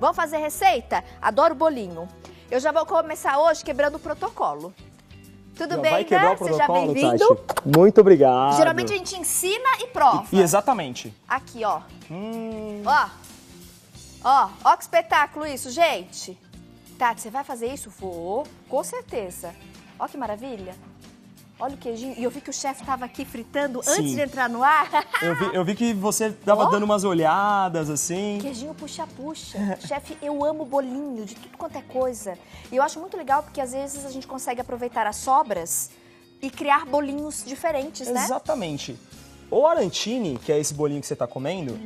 Vamos fazer receita? Adoro bolinho. Eu já vou começar hoje quebrando o protocolo. Tudo bem, vai quebrar né? o protocolo, Seja bem-vindo. Tati. Muito obrigado. Geralmente a gente ensina e prova. Exatamente. Aqui, ó. Ó que espetáculo isso, gente. Tati, você vai fazer isso? Vou, com certeza. Ó que maravilha. Olha o queijinho. E eu vi que o chefe estava aqui fritando antes de entrar no ar. Eu vi que você estava dando umas olhadas, assim. Queijinho puxa-puxa. Chefe, eu amo bolinho de tudo quanto é coisa. E eu acho muito legal porque às vezes a gente consegue aproveitar as sobras e criar bolinhos diferentes, né? Exatamente. O arantini, que é esse bolinho que você está comendo,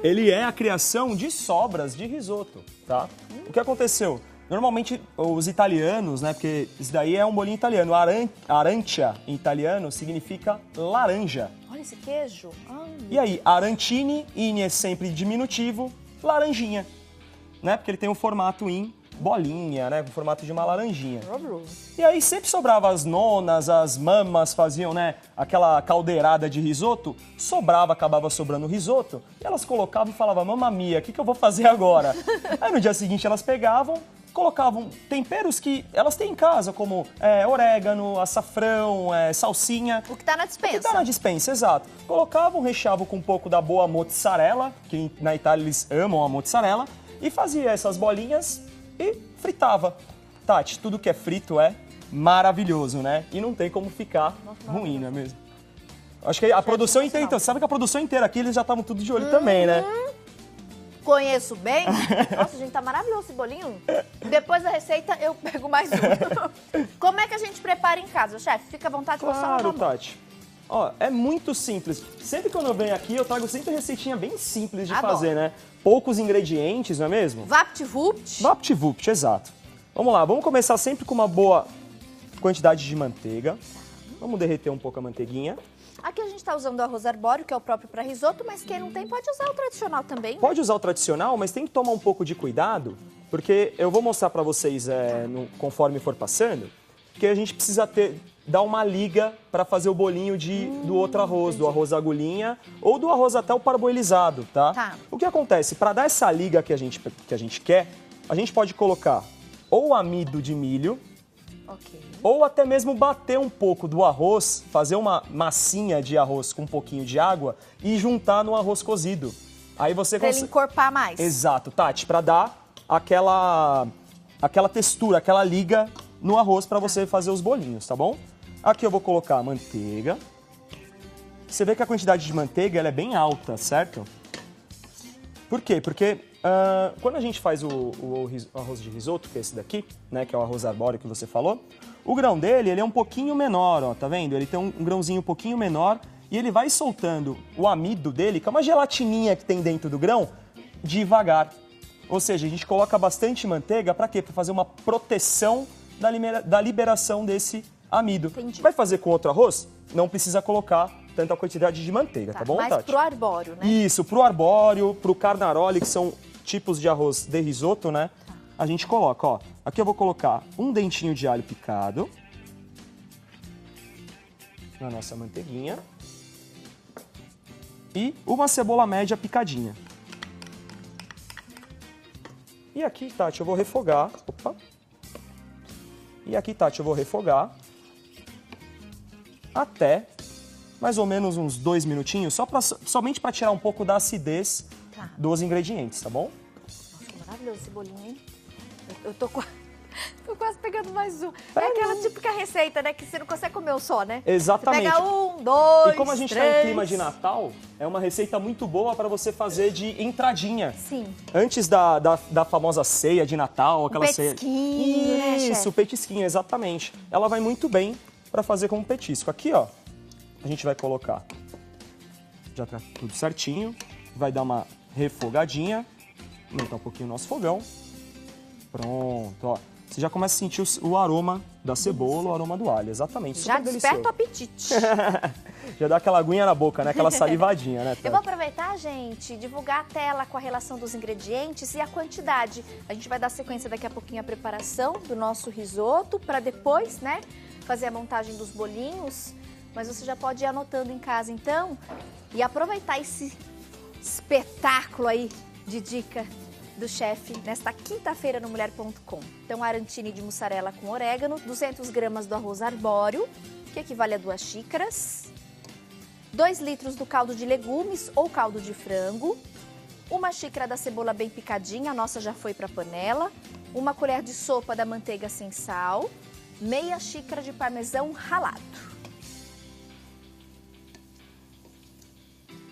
ele é a criação de sobras de risoto, tá? O que aconteceu? Normalmente os italianos, né, porque isso daí é um bolinho italiano, arancia em italiano significa laranja. Olha esse queijo. E aí, arantini, in é sempre diminutivo, laranjinha, né, porque ele tem um formato em bolinha, né, com o formato de uma laranjinha. E aí sempre sobrava as nonas, as mamas faziam, né, aquela caldeirada de risoto, acabava sobrando risoto, e elas colocavam e falavam, mamma mia, o que eu vou fazer agora? Aí no dia seguinte elas pegavam, colocavam temperos que elas têm em casa, como orégano, açafrão, salsinha. O que tá na dispensa. O que tá na dispensa, exato. Colocavam, recheavam com um pouco da boa mozzarella, que na Itália eles amam a mozzarella, e fazia essas bolinhas e fritava. Tati, tudo que é frito é maravilhoso, né? E não tem como ficar ruim, não é mesmo? Acho que a produção inteira, então, sabe que a produção inteira aqui, eles já estavam tudo de olho também, né? Conheço bem. Nossa, gente, tá maravilhoso esse bolinho. Depois da receita, eu pego mais um. Como é que a gente prepara em casa, chefe? Fica à vontade de passar Claro, uma mão. Tati. Ó, é muito simples. Sempre quando eu venho aqui, eu trago sempre receitinha bem simples de fazer, né? Poucos ingredientes, não é mesmo? Vapt-vupt. Vapt-vupt, exato. Vamos lá, vamos começar sempre com uma boa quantidade de manteiga. Vamos derreter um pouco a manteiguinha. Aqui a gente está usando o arroz arbóreo, que é o próprio para risoto, mas quem não tem pode usar o tradicional também. Né? Pode usar o tradicional, mas tem que tomar um pouco de cuidado, porque eu vou mostrar para vocês conforme for passando, que a gente precisa dar uma liga para fazer o bolinho do outro arroz, do arroz agulhinha ou do arroz até o parboilizado, tá? O que acontece? Para dar essa liga que a gente quer, a gente pode colocar ou amido de milho, ou até mesmo bater um pouco do arroz, fazer uma massinha de arroz com um pouquinho de água e juntar no arroz cozido. Aí você consegue... Pra ele encorpar mais. Exato, Tati, para dar aquela textura, aquela liga no arroz para você fazer os bolinhos, tá bom? Aqui eu vou colocar a manteiga. Você vê que a quantidade de manteiga ela é bem alta, certo? Por quê? Porque quando a gente faz o arroz de risoto, que é esse daqui, né, que é o arroz arbóreo que você falou, o grão dele ele é um pouquinho menor, ó, tá vendo? Ele tem um grãozinho um pouquinho menor e ele vai soltando o amido dele, que é uma gelatininha que tem dentro do grão, devagar. Ou seja, a gente coloca bastante manteiga para quê? Para fazer uma proteção da liberação desse amido. Entendi. Vai fazer com outro arroz? Não precisa colocar tanta quantidade de manteiga, tá bom, Mas Tati? pro arbóreo, né? Isso, pro arbóreo, pro carnaroli, que são tipos de arroz de risoto, né? A gente coloca, ó. Aqui eu vou colocar um dentinho de alho picado na nossa manteiguinha e uma cebola média picadinha. E aqui, Tati, eu vou refogar. Opa! E aqui, Tati, eu vou refogar até mais ou menos uns 2 minutinhos, somente para tirar um pouco da acidez dos ingredientes, tá bom? Nossa, que maravilhoso esse bolinho, hein? Eu tô quase pegando mais um. É aquela típica receita, né? Que você não consegue comer um só, né? Exatamente. Você pega 1, 2, E como a gente tá em clima de Natal, é uma receita muito boa para você fazer de entradinha. Sim. Antes da famosa ceia de Natal, aquela ceia. Petisquinho, né, chefe? Isso, petisquinho, exatamente. Ela vai muito bem para fazer como petisco. Aqui, ó, a gente vai colocar. Já tá tudo certinho. Vai dar uma refogadinha. Aumentar um pouquinho o nosso fogão. Pronto, ó. Você já começa a sentir o aroma da cebola, o aroma do alho, exatamente. Já super desperta o delicioso. apetite. Já dá aquela aguinha na boca, né? Aquela salivadinha, né? Eu vou aproveitar, gente, divulgar a tela com a relação dos ingredientes e a quantidade. A gente vai dar sequência daqui a pouquinho à preparação do nosso risoto, para depois, né, fazer a montagem dos bolinhos. Mas você já pode ir anotando em casa, então, e aproveitar esse espetáculo aí de dica do chefe nesta quinta-feira no mulher.com. Então, arantini de mussarela com orégano, 200 gramas do arroz arbóreo, que equivale a 2 xícaras, 2 litros do caldo de legumes ou caldo de frango, 1 xícara da cebola bem picadinha, a nossa já foi para a panela, 1 colher de sopa da manteiga sem sal, meia xícara de parmesão ralado.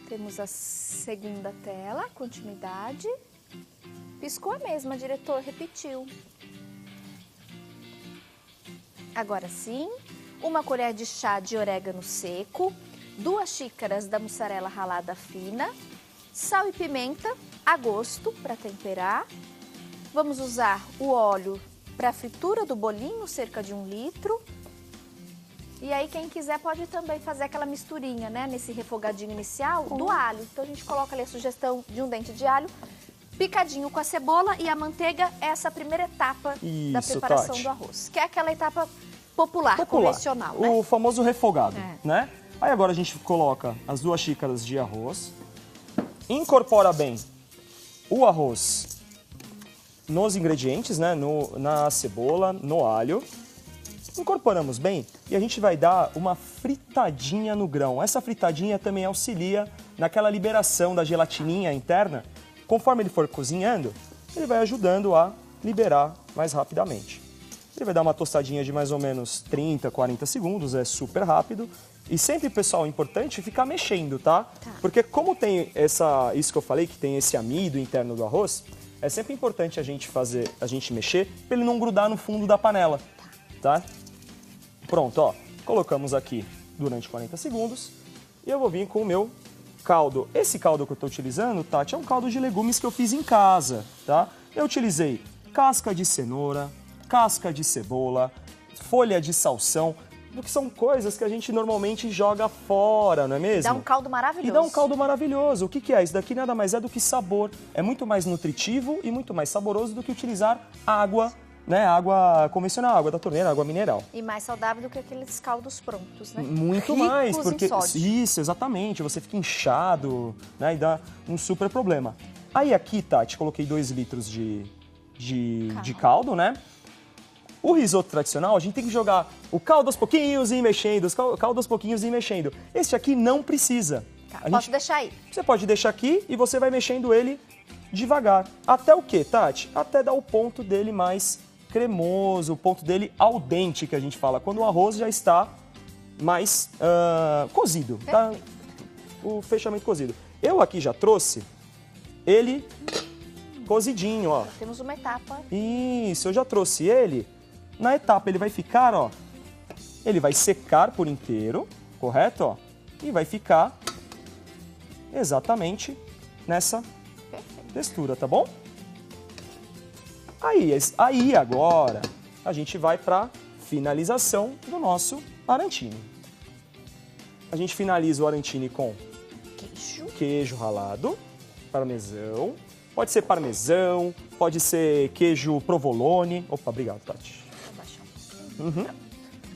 Temos a segunda tela, continuidade. Piscou a mesma, diretor, repetiu. Agora sim, 1 colher de chá de orégano seco, 2 xícaras da mussarela ralada fina, sal e pimenta a gosto para temperar. Vamos usar o óleo para a fritura do bolinho, cerca de 1 litro. E aí quem quiser pode também fazer aquela misturinha, né, nesse refogadinho inicial do alho. Então a gente coloca ali a sugestão de 1 dente de alho, picadinho com a cebola e a manteiga, essa é a primeira etapa da preparação Tati. do arroz. Que é aquela etapa popular. Convencional, né? O famoso refogado, né? Aí agora a gente coloca as 2 xícaras de arroz, incorpora bem o arroz nos ingredientes, né? Na cebola, no alho. Incorporamos bem e a gente vai dar uma fritadinha no grão. Essa fritadinha também auxilia naquela liberação da gelatininha interna. Conforme ele for cozinhando, ele vai ajudando a liberar mais rapidamente. Ele vai dar uma tostadinha de mais ou menos 30, 40 segundos, é super rápido. E sempre, pessoal, é importante ficar mexendo, tá? Porque como tem isso que eu falei, que tem esse amido interno do arroz, é sempre importante a gente mexer para ele não grudar no fundo da panela, tá? Pronto, ó, colocamos aqui durante 40 segundos e eu vou vir com o meu caldo. Esse caldo que eu estou utilizando, Tati, é um caldo de legumes que eu fiz em casa, tá? Eu utilizei casca de cenoura, casca de cebola, folha de salsão, que são coisas que a gente normalmente joga fora, não é mesmo? Dá um caldo maravilhoso. E dá um caldo maravilhoso. O que é? Isso daqui nada mais é do que sabor. É muito mais nutritivo e muito mais saboroso do que utilizar água, né? Água convencional, água da torneira, água mineral. E mais saudável do que aqueles caldos prontos, né? Muito ricos mais, porque em sódio. isso, exatamente, você fica inchado, né? E dá um super problema. Aí aqui, Tati, coloquei 2 litros de caldo, né? O risoto tradicional, a gente tem que jogar o caldo aos pouquinhos e ir mexendo, o caldo aos pouquinhos e ir mexendo. Este aqui não precisa. Posso deixar aí? Você pode deixar aqui e você vai mexendo ele devagar. Até o quê, Tati? Até dar o ponto dele mais cremoso, o ponto dele al dente, que a gente fala, quando o arroz já está mais cozido, tá? O fechamento cozido. Eu aqui já trouxe ele cozidinho, ó. Temos uma etapa. Isso, eu já trouxe ele. Na etapa ele vai ficar, ó, ele vai secar por inteiro, correto, ó? E vai ficar exatamente nessa textura, tá bom? Aí agora a gente vai para finalização do nosso arantini. A gente finaliza o arantini com queijo ralado, parmesão. Pode ser parmesão, pode ser queijo provolone. Opa, obrigado, Tati. Vou baixar um pouquinho.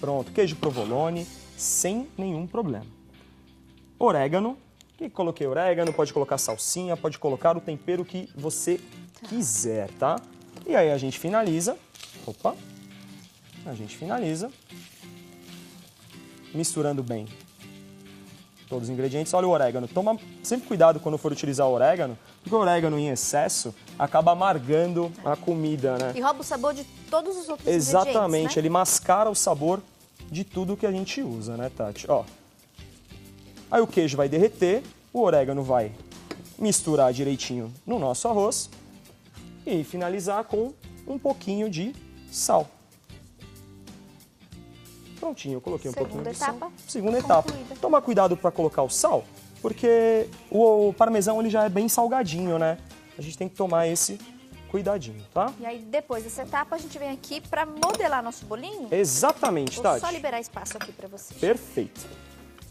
Pronto, queijo provolone, sem nenhum problema. Orégano, que coloquei orégano, pode colocar salsinha, pode colocar o tempero que você quiser, tá? E aí a gente finaliza, misturando bem todos os ingredientes. Olha o orégano, toma sempre cuidado quando for utilizar o orégano, porque o orégano em excesso acaba amargando a comida, né? E rouba o sabor de todos os outros Exatamente, ingredientes, né? Ele mascara o sabor de tudo que a gente usa, né, Tati? Ó. Aí o queijo vai derreter, o orégano vai misturar direitinho no nosso arroz e finalizar com um pouquinho de sal. Prontinho, eu coloquei um pouquinho de sal. Segunda etapa. Toma cuidado para colocar o sal, porque o parmesão ele já é bem salgadinho, né? A gente tem que tomar esse cuidadinho, tá? E aí, depois dessa etapa, a gente vem aqui para modelar nosso bolinho. Exatamente, Tati. Vou só liberar espaço aqui para vocês. Perfeito.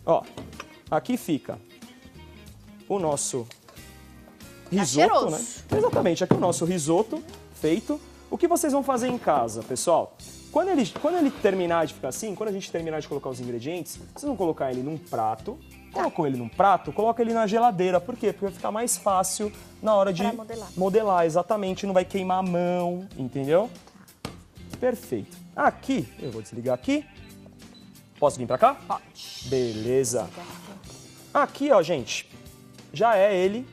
Ó, aqui fica o nosso risoto, né? Exatamente, aqui o nosso risoto feito. O que vocês vão fazer em casa, pessoal? Quando ele terminar de ficar assim, quando a gente terminar de colocar os ingredientes, vocês vão colocar ele num prato Colocou ele num prato, coloca ele na geladeira. Por quê? Porque vai ficar mais fácil na hora de modelar, exatamente. Não vai queimar a mão, entendeu? Perfeito. Aqui, eu vou desligar aqui. Posso vir pra cá? Pode. Beleza. Aqui, ó, gente, já é ele.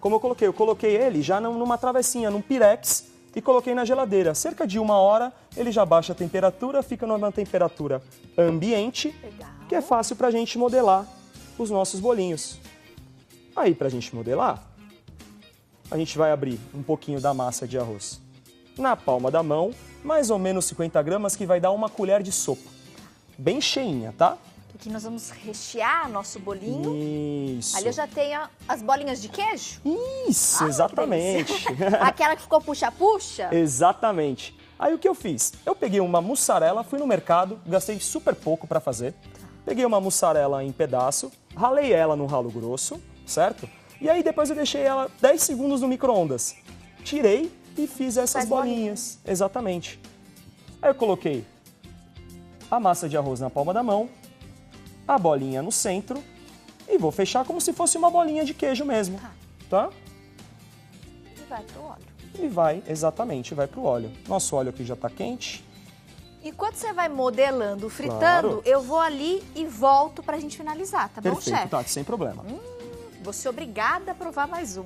Como eu coloquei ele já numa travessinha, num pirex e coloquei na geladeira. Cerca de 1 hora, ele já baixa a temperatura, fica numa temperatura ambiente, que é fácil pra gente modelar os nossos bolinhos. Aí, pra gente modelar, a gente vai abrir um pouquinho da massa de arroz na palma da mão, mais ou menos 50 gramas, que vai dar 1 colher de sopa. Bem cheinha, tá? Aqui nós vamos rechear nosso bolinho. Isso. Ali eu já tenho as bolinhas de queijo. Isso, exatamente. Aquela que ficou puxa-puxa? Exatamente. Aí o que eu fiz? Eu peguei uma mussarela, fui no mercado, gastei super pouco para fazer. Peguei uma mussarela em pedaço, ralei ela no ralo grosso, certo? E aí depois eu deixei ela 10 segundos no micro-ondas. Tirei e fiz essas bolinhas. Exatamente. Aí eu coloquei a massa de arroz na palma da mão, a bolinha no centro e vou fechar como se fosse uma bolinha de queijo mesmo, tá? E vai pro óleo. E vai, exatamente, vai pro óleo. Nosso óleo aqui já tá quente. Enquanto você vai modelando, fritando, Claro. eu vou ali e volto pra gente finalizar, tá bom, Perfeito, chefe? Tati, sem problema. Vou ser obrigada a provar mais um.